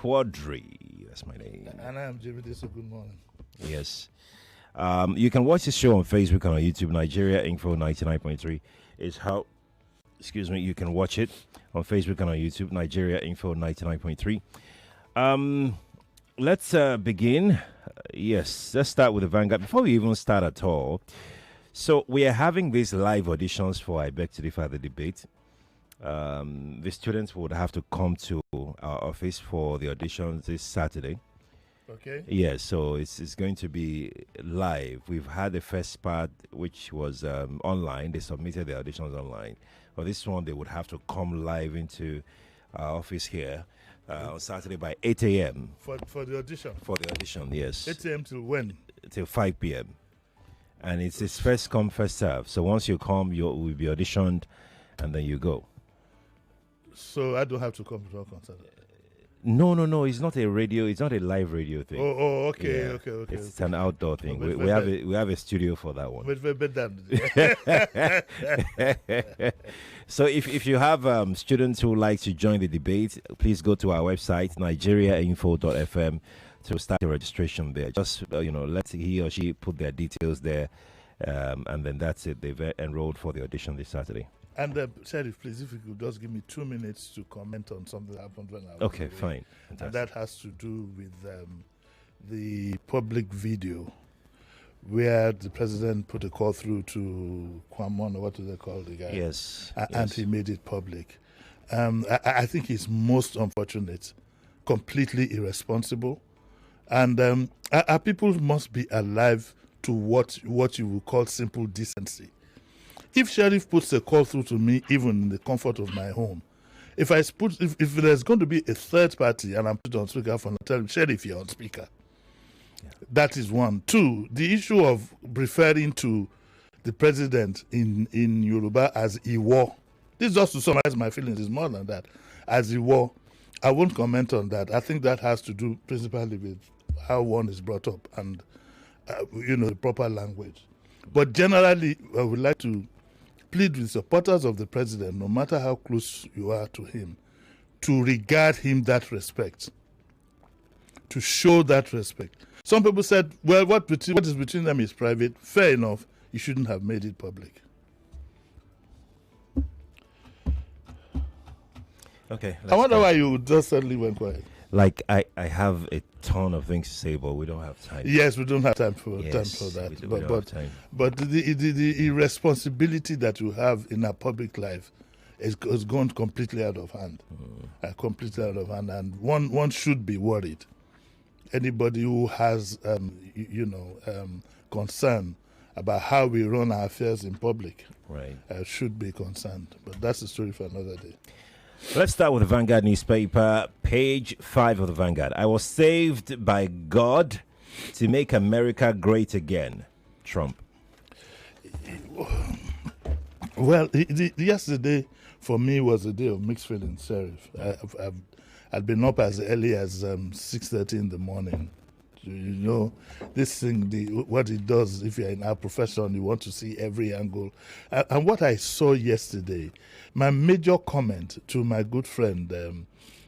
Quadri. That's my name. And I am Jimi. Disu. Good morning. Yes. You can watch this show on Facebook and on YouTube. Nigeria Info 99.3 is how. Excuse me. You can watch it on Facebook and on YouTube. Nigeria Info 99.3. Let's begin. Yes, let's start with the Vanguard. Before we even start at all, so we are having these live auditions for I Beg to Differ the debate. The students would have to come to our office for the auditions this Saturday. Okay. Yes, so it's going to be live. We've had the first part, which was online. They submitted the auditions online. For this one, they would have to come live into our office here on Saturday by 8 a.m. For the audition? For the audition, yes. 8 a.m. till when? Till 5 p.m. And it's his first come, first serve. So once you come, you will be auditioned, and then you go. So I don't have to come to our concert? No. It's not a radio. It's not a live radio thing. Oh, okay, Yeah. okay. It's an outdoor thing. Wait, We have a studio for that one. So if you have students who like to join the debate, please go to our website nigeriainfo.fm to start the registration there. Just let he or she put their details there, and then that's it. They've enrolled for the audition this Saturday. And Sheriff, please, if you could just give me 2 minutes to comment on something that happened when I was okay, away. fine. Fantastic. And that has to do with the public video where the president put a call through to Kwamon, or what do they call the guy? Yes. And he made it public. I think it's most unfortunate, completely irresponsible. And our people must be alive to what you would call simple decency. If Sheriff puts a call through to me, even in the comfort of my home, if there's going to be a third party and I'm put on speakerphone, I tell him, Sheriff, you're on speaker. Yeah. That is one. Two, the issue of referring to the president in Yoruba as Iwo. This is just to summarize my feelings, is more than that. As Iwo, I won't comment on that. I think that has to do principally with how one is brought up and, the proper language. But generally, I would like to plead with supporters of the president, no matter how close you are to him, to regard him that respect, to show that respect. Some people said, well, what is between them is private. Fair enough. You shouldn't have made it public. Okay. I wonder why you just suddenly went quiet. Like, I have a ton of things to say, but we don't have time. Yes, we don't have time for that. We don't have time. But the irresponsibility that you have in our public life has gone completely out of hand. Completely out of hand. And one should be worried. Anybody who has, concern about how we run our affairs in public, right, should be concerned. But that's a story for another day. Let's start with the Vanguard newspaper, page 5 of the Vanguard. I was saved by God to make America great again. Trump. Well, yesterday for me was a day of mixed feelings, Sheriff. I'd been up as early as 6:30 in the morning. This thing, what it does, if you're in our profession, you want to see every angle. And what I saw yesterday, my major comment to my good friend,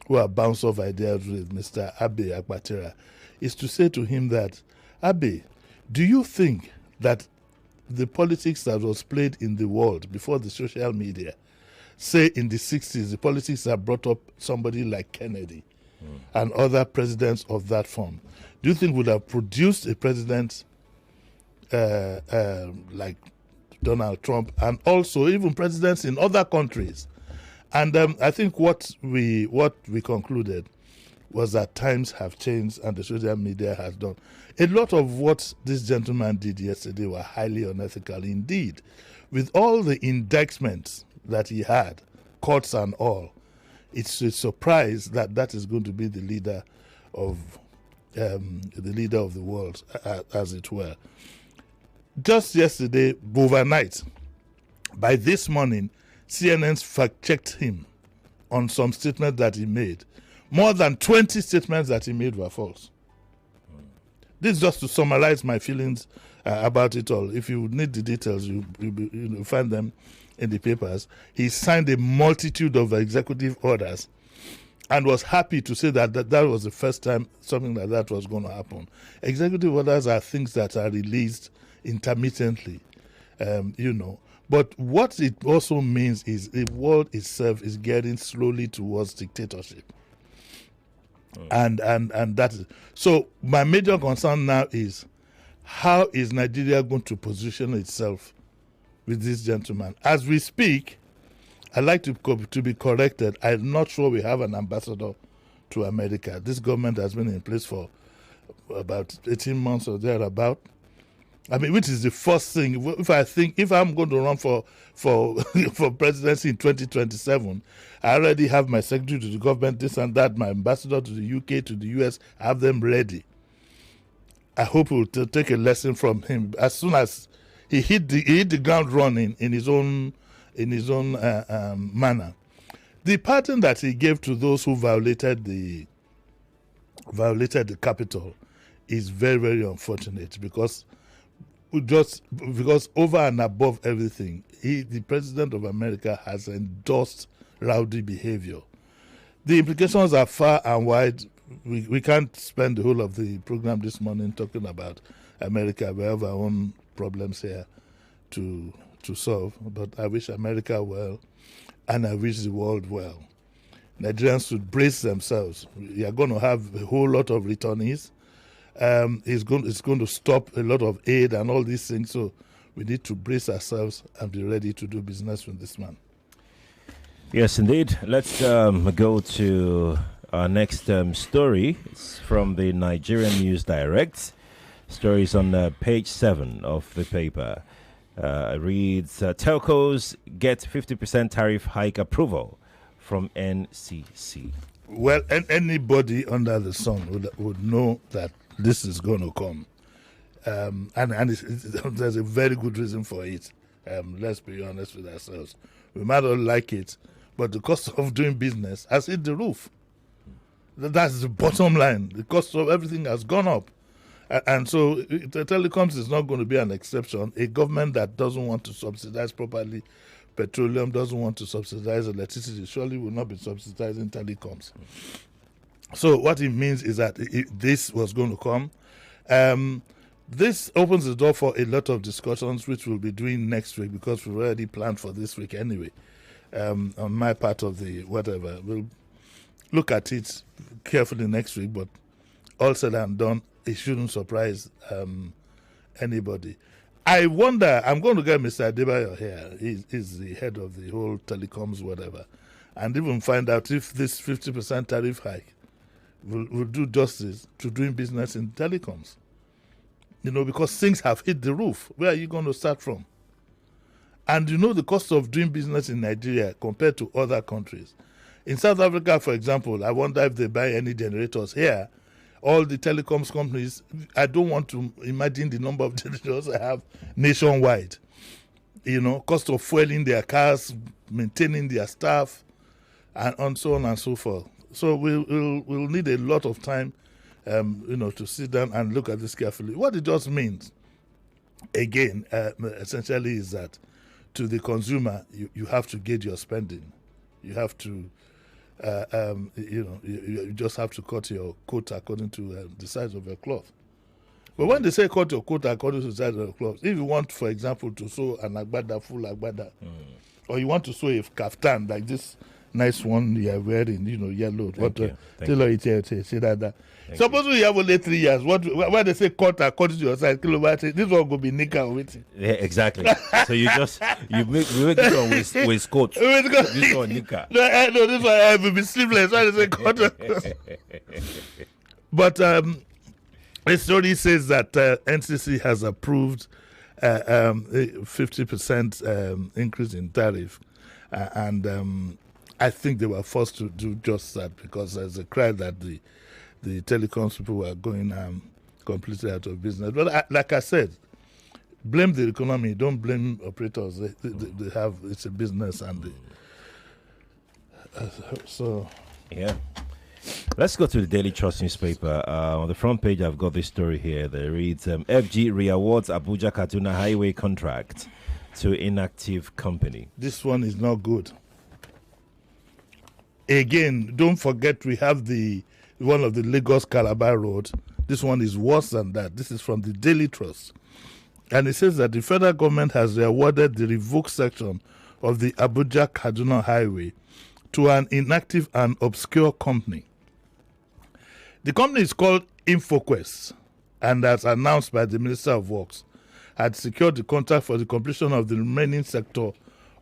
who I bounce off ideas with, Mr. Abe Akbatera, is to say to him that, Abe, do you think that the politics that was played in the world before the social media, say in the 60s, the politics that brought up somebody like Kennedy and other presidents of that form, do you think would have produced a president like Donald Trump, and also even presidents in other countries? And I think what we concluded was that times have changed and the social media has done. A lot of what this gentleman did yesterday were highly unethical indeed. With all the indictments that he had, courts and all, it's a surprise that is going to be the leader of the world, as it were. Just yesterday, overnight, by this morning, CNN fact-checked him on some statements that he made. More than 20 statements that he made were false. This is just to summarize my feelings about it all. If you need the details, you find them in the papers. He signed a multitude of executive orders and was happy to say that was the first time something like that was going to happen. Executive orders are things that are released intermittently, But what it also means is the world itself is getting slowly towards dictatorship. And that is so. My major concern now is how is Nigeria going to position itself with this gentleman? As we speak, I'd like to be corrected. I'm not sure we have an ambassador to America. This government has been in place for about 18 months or thereabout. I mean, which is the first thing. If I'm going to run for for presidency in 2027, I already have my secretary to the government, this and that, my ambassador to the UK, to the US, I have them ready. I hope we'll take a lesson from him as soon as he hit the ground running in his own manner. The pattern that he gave to those who violated the capital is very, very unfortunate because over and above everything, the president of America has endorsed rowdy behavior. The implications are far and wide. We can't spend the whole of the program this morning talking about America. We have our own problems here to solve. But I wish America well, and I wish the world well. Nigerians should brace themselves. We are going to have a whole lot of returnees. It's going to stop a lot of aid and all these things. So we need to brace ourselves and be ready to do business with this man. Yes, indeed. Let's go to our next story. It's from the Nigerian News Direct. Story is on page 7 of the paper. It reads, Telcos get 50% tariff hike approval from NCC. Well, anybody under the sun would know that this is going to come. And there's a very good reason for it. Let's be honest with ourselves. We might not like it, but the cost of doing business has hit the roof. That's the bottom line. The cost of everything has gone up. And so the telecoms is not going to be an exception. A government that doesn't want to subsidize properly petroleum, doesn't want to subsidize electricity, surely will not be subsidizing telecoms. So what it means is that this was going to come. This opens the door for a lot of discussions, which we'll be doing next week because we've already planned for this week anyway. On my part of the whatever, we'll look at it carefully next week, but all said and done, it shouldn't surprise anybody. I wonder, I'm going to get Mr. Adebayo here. He's the head of the whole telecoms, whatever, and even find out if this 50% tariff hike will do justice to doing business in telecoms. Because things have hit the roof. Where are you going to start from? And the cost of doing business in Nigeria compared to other countries. In South Africa, for example, I wonder if they buy any generators here. All the telecoms companies, I don't want to imagine the number of generators I have nationwide. Cost of fueling their cars, maintaining their staff, and so on and so forth. So we'll need a lot of time, to sit down and look at this carefully. What it just means, again, essentially is that to the consumer, you have to gauge your spending. You have to, you just have to cut your coat according to the size of your cloth. But when they say cut your coat according to the size of your cloth, if you want, for example, to sew an agbada, full agbada, or you want to sew a kaftan like this nice one you are wearing, yellow. Tailor it here, say that. Suppose you have only 3 years. Why they say cut according to your size? This one will be knicker with it. Yeah, exactly. So we make this one with coat. This one knicker. No, this one I will be sleeveless. Why they say cut? But the story says that NCC has approved a 50% increase in tariff, and I think they were forced to do just that because there's a cry that the telecoms people were going completely out of business. But like I said, blame the economy. Don't blame operators. They have, it's a business, and so yeah. Let's go to the Daily Trust newspaper. On the front page, I've got this story here that reads, FG reawards Abuja Kaduna highway contract to inactive company. This one is not good. Again, don't forget we have one of the Lagos Calabar road. This one is worse than that. This is from the Daily Trust. And it says that the federal government has awarded the revoked section of the Abuja-Kaduna Highway to an inactive and obscure company. The company is called InfoQuest, and as announced by the Minister of Works, had secured the contract for the completion of the remaining sector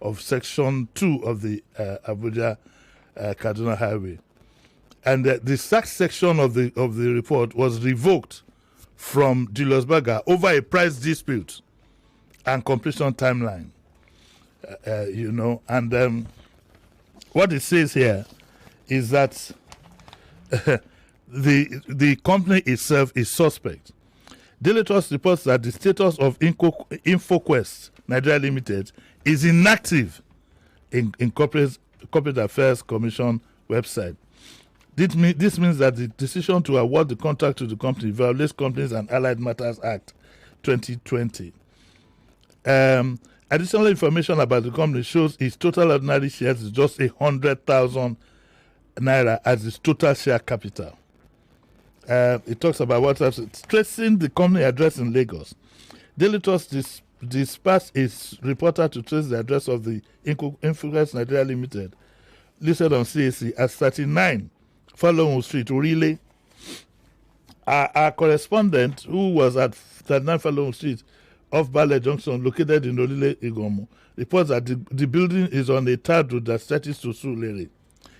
of Section 2 of the Abuja-Kaduna Highway. And the sack section of the report was revoked from Julius Berger over a price dispute and completion timeline. And what it says here is that the company itself is suspect. Daily Trust reports that the status of InfoQuest Nigeria Limited is inactive in Corporate Affairs Commission website. This means that the decision to award the contract to the company violates Companies and Allied Matters Act 2020. Additional information about the company shows its total ordinary shares is just 100,000 naira as its total share capital. It talks about what's tracing the company address in Lagos. Daily Trust dispatched its reporter to trace the address of the InfoQuest Nigeria Limited, listed on CAC as 39 Falowo Street, Orile. Our correspondent, who was at 39 Falowo Street off Bale Junction, located in Orile, Igomo, reports that the building is on a third road that stretches to Surulere.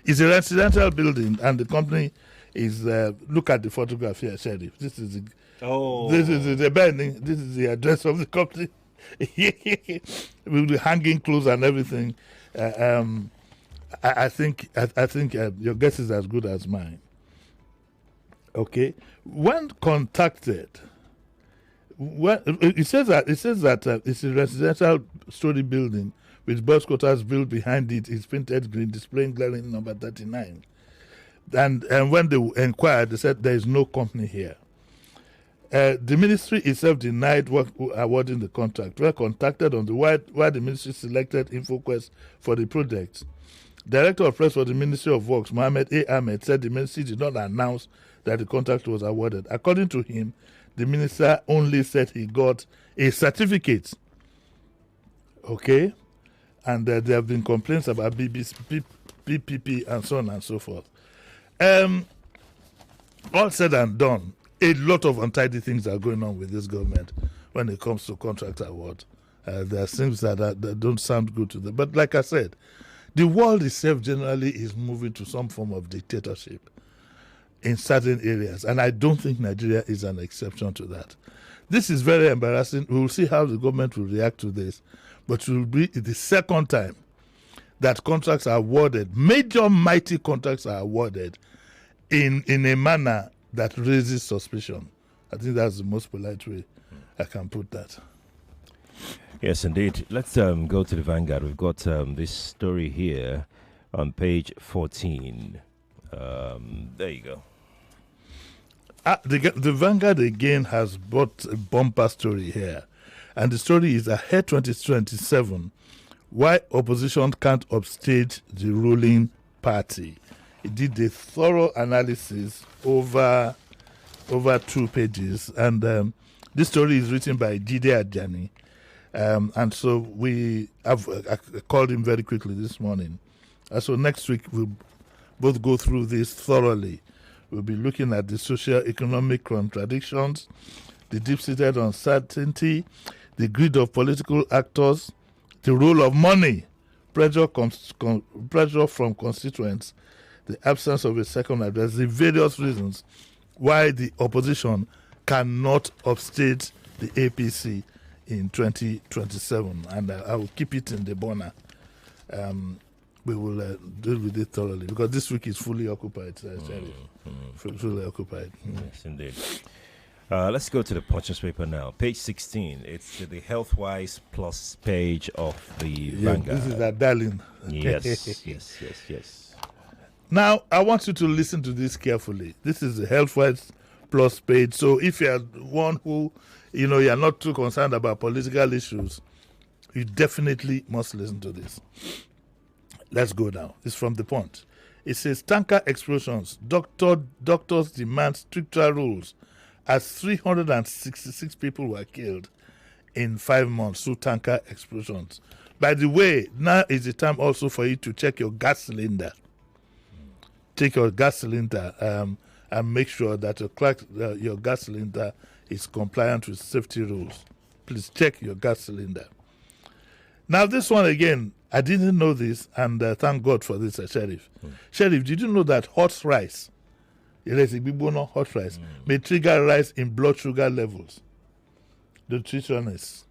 It's a residential building, and the company is, look at the photograph here, Sheriff. This is the building. This is the address of the company. With the hanging clothes and everything. I think your guess is as good as mine. Okay, when contacted, it says that it's a residential story building with box quarters built behind it is painted green, displaying glaring number 39. And when they inquired, they said there is no company here. The ministry itself denied awarding the contract. We were contacted on why the ministry selected InfoQuest for the project. Director of Press for the Ministry of Works, Mohammed A. Ahmed, said the ministry did not announce that the contract was awarded. According to him, the minister only said he got a certificate. Okay? And there have been complaints about PPP and so on and so forth. All said and done, a lot of untidy things are going on with this government when it comes to contract award. There are things that don't sound good to them. But like I said, the world itself generally is moving to some form of dictatorship in certain areas, and I don't think Nigeria is an exception to that. This is very embarrassing. We will see how the government will react to this, but it will be the second time that contracts are awarded, major mighty contracts are awarded in a manner that raises suspicion. I think that's the most polite way I can put that. Yes, indeed. Let's go to the Vanguard. We've got this story here on page 14. There you go. The Vanguard again has brought a bumper story here. And the story is Ahead 2027, Why Opposition Can't Upstage the Ruling Party. It did a thorough analysis over 2 pages. And this story is written by Jide Ajani. And so I called him very quickly this morning. So next week we'll both go through this thoroughly. We'll be looking at the socio-economic contradictions, the deep-seated uncertainty, the greed of political actors, the role of money, pressure from constituents, the absence of a second address, the various reasons why the opposition cannot upstage the APC in 2027, and I will keep it in the burner. We will deal with it thoroughly because this week is fully occupied. Fully occupied. Yes, indeed. Let's go to the Punch newspaper now. Page 16. It's the Healthwise Plus page of the Vanguard. This is our darling. Yes. Now, I want you to listen to this carefully. This is the Healthwise Plus page. So if you're one who, you're not too concerned about political issues, you definitely must listen to this. Let's go now. It's from The Punch. It says tanker explosions. Doctors demand stricter rules as 366 people were killed in 5 months through tanker explosions. By the way, now is the time also for you to check your gas cylinder. Take your gas cylinder and make sure that your gas cylinder is compliant with safety rules. Please check your gas cylinder. Now, this one again, I didn't know this, and thank God for this, Sheriff. Sheriff, did you know that hot rice, hot rice, may trigger rise in blood sugar levels? The nutritionist.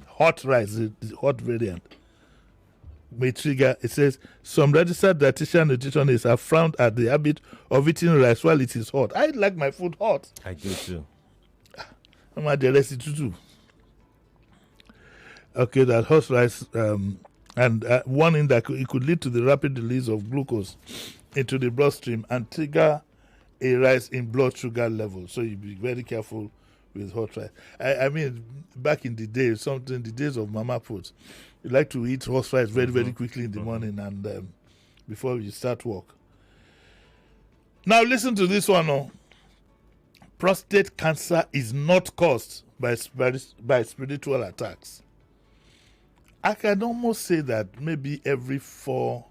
Hot rice, the hot variant, may trigger. It says some registered dietitian nutritionists have frowned at the habit of eating rice while it is hot. I like my food hot. I do too. I'm at the rest too. Okay, that hot rice and warning that it could lead to the rapid release of glucose into the bloodstream and trigger a rise in blood sugar levels. So you be very careful with hot rice. I mean, back in the days, the days of Mama Put, you like to eat hot rice very, very quickly in the morning and before you start work. Now listen to this one. Oh. Prostate cancer is not caused by spiritual attacks. I can almost say that maybe every 4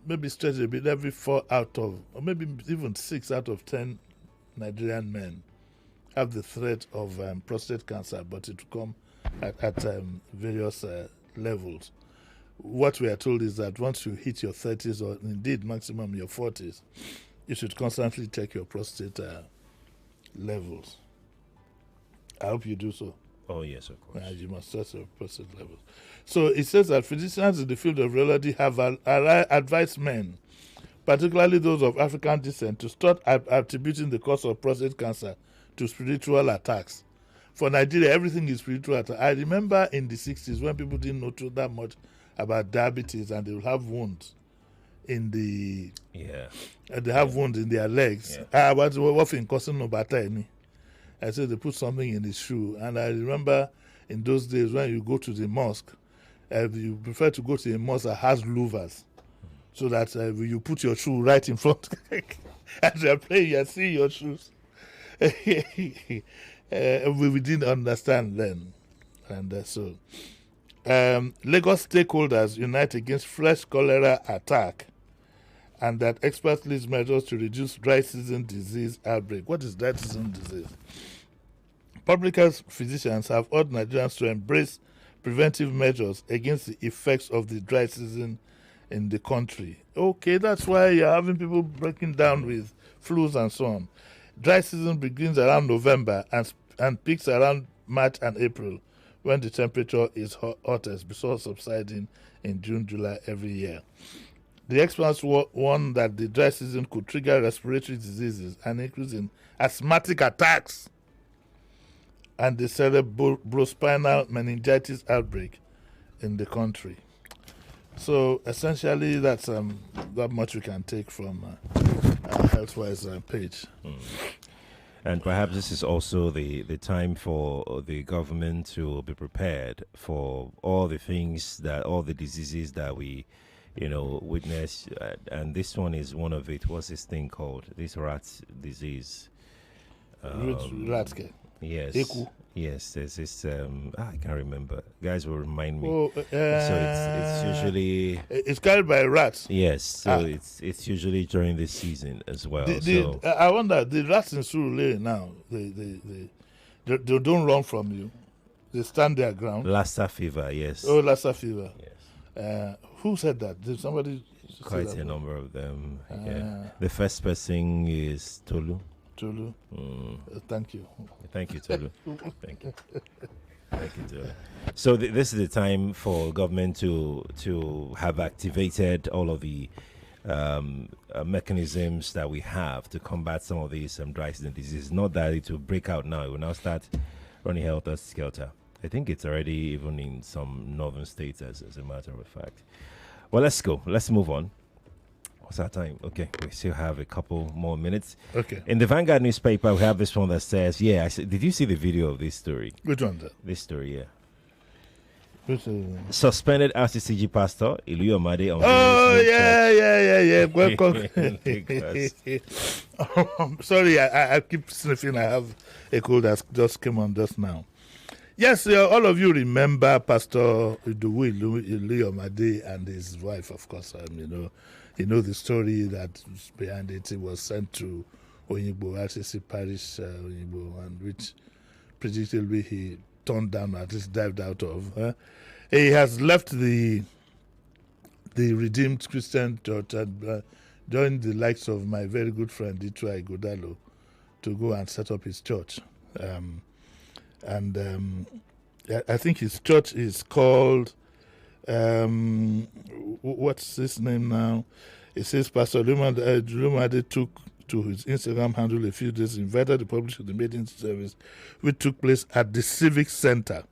out of, or maybe even 6 out of 10 Nigerian men have the threat of prostate cancer, but it will come at various levels. What we are told is that once you hit your 30s or indeed maximum your 40s, you should constantly check your prostate levels. I hope you do so. Oh, yes, of course. You must test your prostate levels. So it says that physicians in the field of radiology have advised men, particularly those of African descent, to start attributing the cause of prostate cancer to spiritual attacks. For Nigeria, everything is spiritual attack. I remember in the 60s when people didn't know that much about diabetes and they will have wounds in they have wounds in their legs. I said they put something in his shoe. And I remember in those days when you go to the mosque, you prefer to go to a mosque that has louvers, so that you put your shoe right in front. As you're playing, you're seeing your shoes. We didn't understand then. And so Lagos stakeholders unite against fresh cholera attack, and that experts list measures to reduce dry season disease outbreak. What is dry season disease? Public health physicians have urged Nigerians to embrace preventive measures against the effects of the dry season in the country. Okay, that's why you're having people breaking down with flus and so on. Dry season begins around November and peaks around March and April, when the temperature is hottest, before subsiding in June, July every year. The experts warn that the dry season could trigger respiratory diseases and increase in asthmatic attacks and the cerebrospinal meningitis outbreak in the country. So essentially, that's that much we can take from our Healthwise page. And perhaps this is also the time for the government to be prepared for all the diseases that we, witness. And this one is one of it. What's this thing called? This rat disease. Rat. Yes. Eku. Yes, there's this. I can't remember. Guys will remind me. So it's usually. It's carried by rats. Yes, so it's usually during this season as well. I wonder, the rats in Surulere now, they don't run from you. They stand their ground. Lassa fever, yes. Oh, Lassa fever. Yes. Who said that? Did somebody? Quite a number of them. Yeah. The first person is Tolu. Tolu. Thank you. Thank you, Tolu. Thank you. Thank you, Tolu. So this is the time for government to have activated all of the mechanisms that we have to combat some of these dry season diseases. Not that it will break out now. It will now start running helter-skelter. I think it's already even in some northern states, as a matter of fact. Well, let's go. Let's move on. What's our time? Okay, we still have a couple more minutes. Okay. In the Vanguard newspaper, we have this one that says, did you see the video of this story? Which one? This story, yeah. Suspended RCCG pastor Iluyomade on yeah. Welcome. Sorry, I keep sniffing. I have a cold that just came on just now. Yes, all of you remember Pastor Iluyomade and his wife, of course. You know the story that behind it. He was sent to Oyingbo RCC Parish, Oyingbo, and which predictably he turned down, at least dived out of. He has left the Redeemed Christian Church and joined the likes of my very good friend Disu Igodalo to go and set up his church. I think his church is called, what's his name now? It says Pastor Lumade took to his Instagram handle a few days, invited the public to the maiden service, which took place at the Civic Center.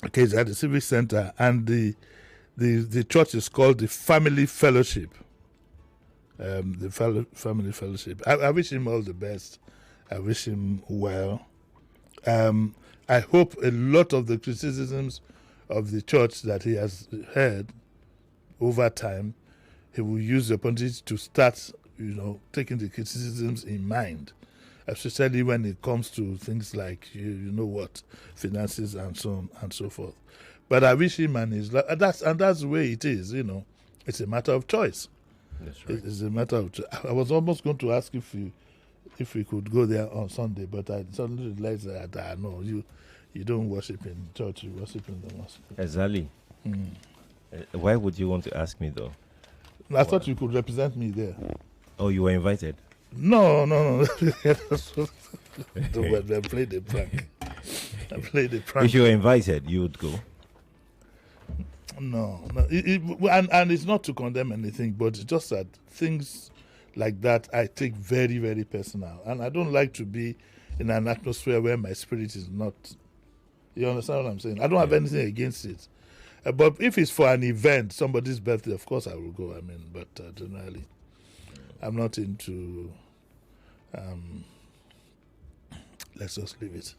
Okay, it's at the Civic Center, and the church is called the Family Fellowship. Family Fellowship. I wish him all the best. I wish him well. I hope a lot of the criticisms of the church that he has heard over time, he will use the opportunity to start, taking the criticisms in mind, especially when it comes to things like, finances and so on and so forth. But I wish him and his life, and that's the way it is, It's a matter of choice. That's right. It's a matter of choice. I was almost going to ask if we could go there on Sunday, but I suddenly realized that no, you don't worship in church, you worship in the mosque. Exactly. Why would you want to ask me though? I thought you could represent me there. Oh, you were invited? No. I played the prank. If you were invited, you would go? No. And it's not to condemn anything, but it's just that things like that I take very, very personal. And I don't like to be in an atmosphere where my spirit is not. You understand what I'm saying? I don't have anything against it. But if it's for an event, somebody's birthday, of course I will go. But generally, I'm not into. Let's just leave it.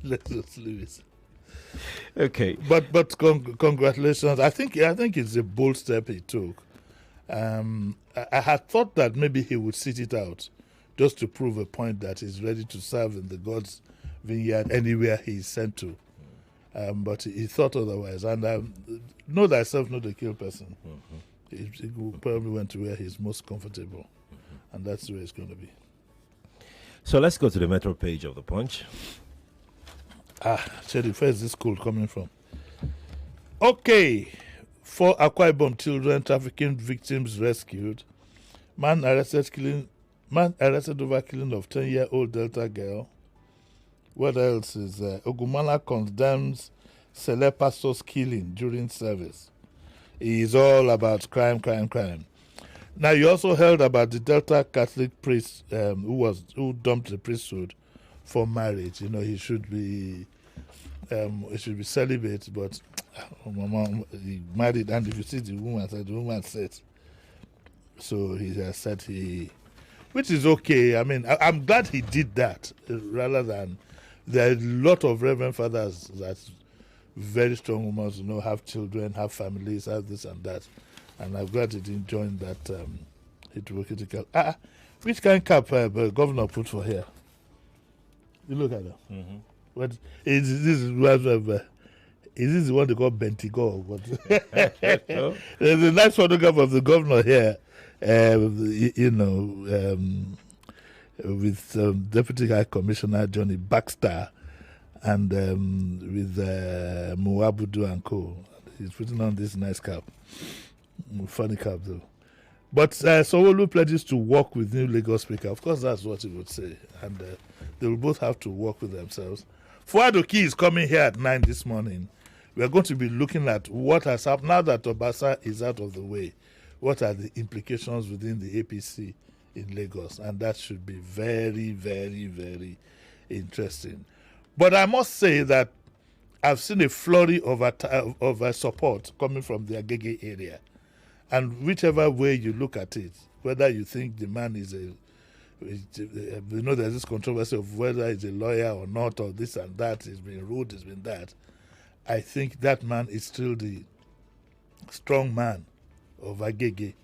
Let's just leave it. Okay. But congratulations. I think it's a bold step he took. I had thought that maybe he would sit it out, just to prove a point that he's ready to serve in the God's vineyard anywhere he's sent to. But he thought otherwise. And know thyself, not a kill person. He probably went to where he's most comfortable. And that's where it's going to be. So let's go to the Metro page of the Punch. Sheriff, where is this call coming from? Okay. 4 Akwa Ibom children trafficking victims rescued. Man arrested over killing of 10-year-old Delta girl. What else is there? Ogumana condemns Sele pastor's killing during service. He is all about crime. Now, you also heard about the Delta Catholic priest who dumped the priesthood for marriage. He should be celibate, but he married, and if you see the woman said. So he has said which is okay. I'm glad he did that, rather than there are a lot of Reverend Fathers that's very strong women, have children, have families, have this and that. And I'm glad he didn't join that hypocritical. Which kind of cap governor put for here? You look at that. Mm-hmm. What is this? Is this the one they call Bentigo? There's a nice photograph of the governor here, with Deputy High Commissioner Johnny Baxter and with Muabudu and co. He's putting on this nice cap. Funny cap, though. But Sowolu pledges to work with new Lagos Speaker. Of course, that's what he would say. And they will both have to work with themselves. Fuad Oki is coming here at 9 this morning. We are going to be looking at what has happened now that Obasa is out of the way. What are the implications within the APC in Lagos? And that should be very, very, very interesting. But I must say that I've seen a flurry of support coming from the Agege area. And whichever way you look at it, whether you think the man is You know, there's this controversy of whether he's a lawyer or not, or this and that. He's been rude, he's been that. I think that man is still the strong man of Agege,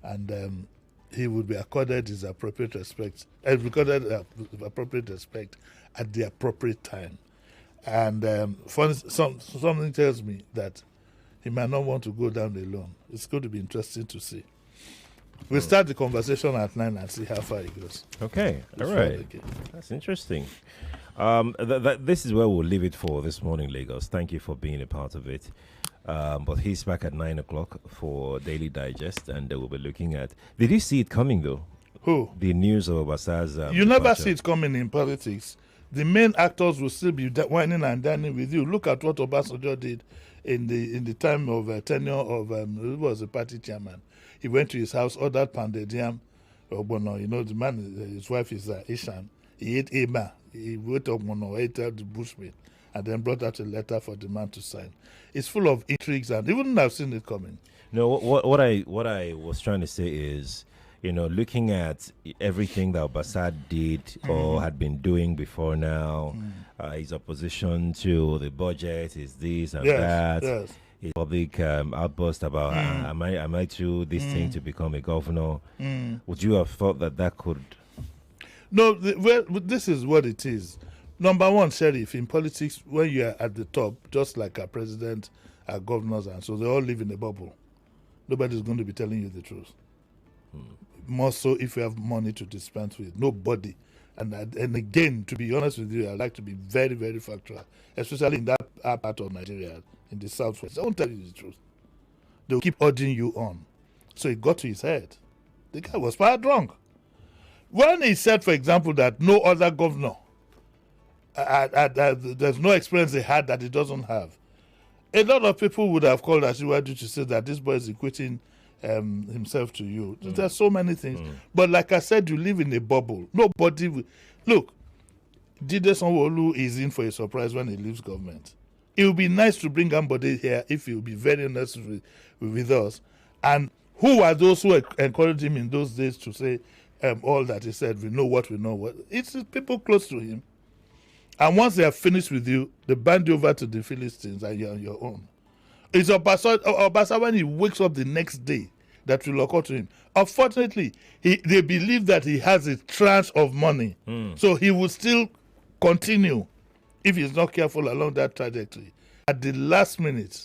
and he would be accorded his appropriate respect, appropriate respect at the appropriate time. And something tells me that he might not want to go down alone. It's going to be interesting to see. We'll start the conversation at 9 and see how far it goes. Okay, all right. That's interesting. This is where we'll leave it for this morning, Lagos. Thank you for being a part of it. But he's back at 9 o'clock for Daily Digest, and we'll be looking at... Did you see it coming, though? Who? The news of Obasa's... you never see it coming in politics. The main actors will still be whining and dining with you. Look at what Obasanjo did in the time of tenure of... who was the party chairman. He went to his house, ordered pounded yam. You know, the man, his wife is Ishan. He ate Ema. He went up ate out the bushmeat, and then brought out a letter for the man to sign. It's full of intrigues, and even I've seen it coming. No, what I was trying to say is, you know, looking at everything that Obasa did or had been doing before now, his opposition to the budget, is this and that. Yes. His public outburst about am I to this thing to become a governor? Would you have thought that could? No, this is what it is. Number one, Sheriff, in politics, when you are at the top, just like our president, our governors, and so they all live in a bubble. Nobody's going to be telling you the truth. More so if you have money to dispense with. Nobody. And again, to be honest with you, I like to be very, very factual, especially in that part of Nigeria, in the southwest. I won't tell you the truth. They'll keep urging you on. So it got to his head. The guy was far drunk. When he said, for example, that no other governor, there's no experience they had that he doesn't have, a lot of people would have called Asiwaju to say that this boy is equating himself to you. There's so many things. But like I said, you live in a bubble. Nobody will. Look, Jide Sanwo-Olu is in for a surprise when he leaves government. It would be nice to bring somebody here if he will be very honest with us. And who are those who encouraged him in those days to say all that he said? We know what we know. It's people close to him. And once they are finished with you, they band you over to the Philistines and you're on your own. It's Obasa when he wakes up the next day that will occur to him. Unfortunately, they believe that he has a tranche of money. So he will still continue if he's not careful along that trajectory at the last minute.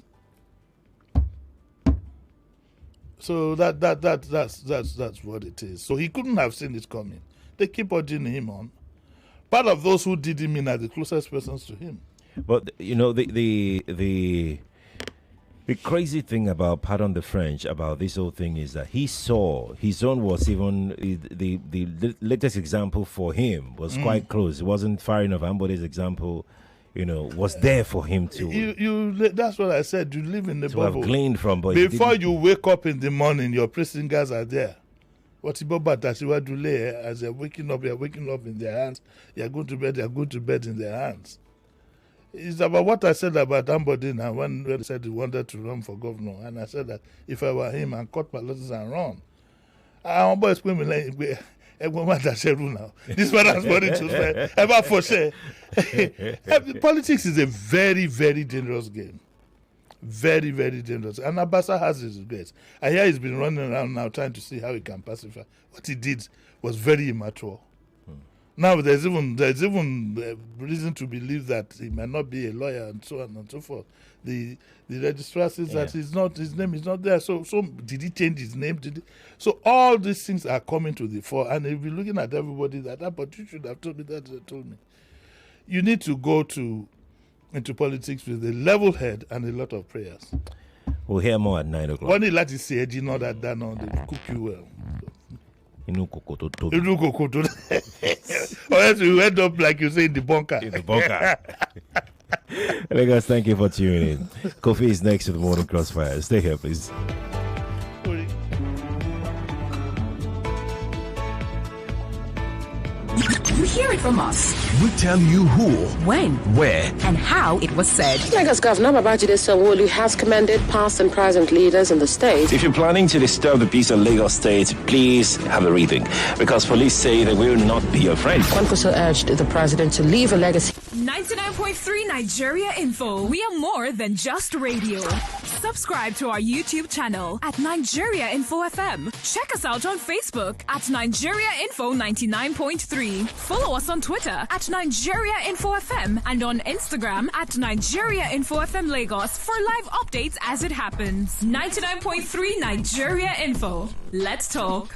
So that's what it is. So he couldn't have seen it coming. They keep urging him on. Part of those who did him in are the closest persons to him. But you know the crazy thing about, pardon the French, about this whole thing is that he saw his own was even the latest example for him was quite close. It wasn't far enough. Anybody's example, you know, was there for him to. You that's what I said. You live in the to bubble. have gleaned from, but before you wake up in the morning, your prison guards are there. What about that? As you're waking up in their hands. You're going to bed in their hands. It's about what I said about Ambody now when he said he wanted to run for governor. And I said that if I were him, I'd cut my losses and run. I'm always going to like, this one has money to spend. Ever for sure. Politics is a very, very dangerous game. Very, very dangerous. And Abasa has his regrets. I hear he's been running around now trying to see how he can pacify. What he did was very immature. Now there's even reason to believe that he might not be a lawyer and so on and so forth. The registrar says that his name is not there. So did he change his name? So all these things are coming to the fore, and if you're looking at everybody but you should have told me that. They told me. You need to go into politics with a level head and a lot of prayers. We'll hear more at 9 o'clock. When you like to say, you know that they cook you well. Or else you end up like you say in the bunker. Guys, thank you for tuning in. Kofi is next with the Morning Crossfire. Stay here, please. You hear it from us. We tell you who, when, where, and how it was said. Lagos Governor Babajide Sanwo-Olu has commended past and present leaders in the state. If you're planning to disturb the peace of Lagos State, please have a rethink, because police say they will not be your friend. One also urged the president to leave a legacy. 99.3 Nigeria Info. We are more than just radio. Subscribe to our YouTube channel at Nigeria Info FM. Check us out on Facebook at Nigeria Info 99.3. Follow us on Twitter at Nigeria Info FM and on Instagram at Nigeria Info FM Lagos for live updates as it happens. 99.3 Nigeria Info. Let's talk.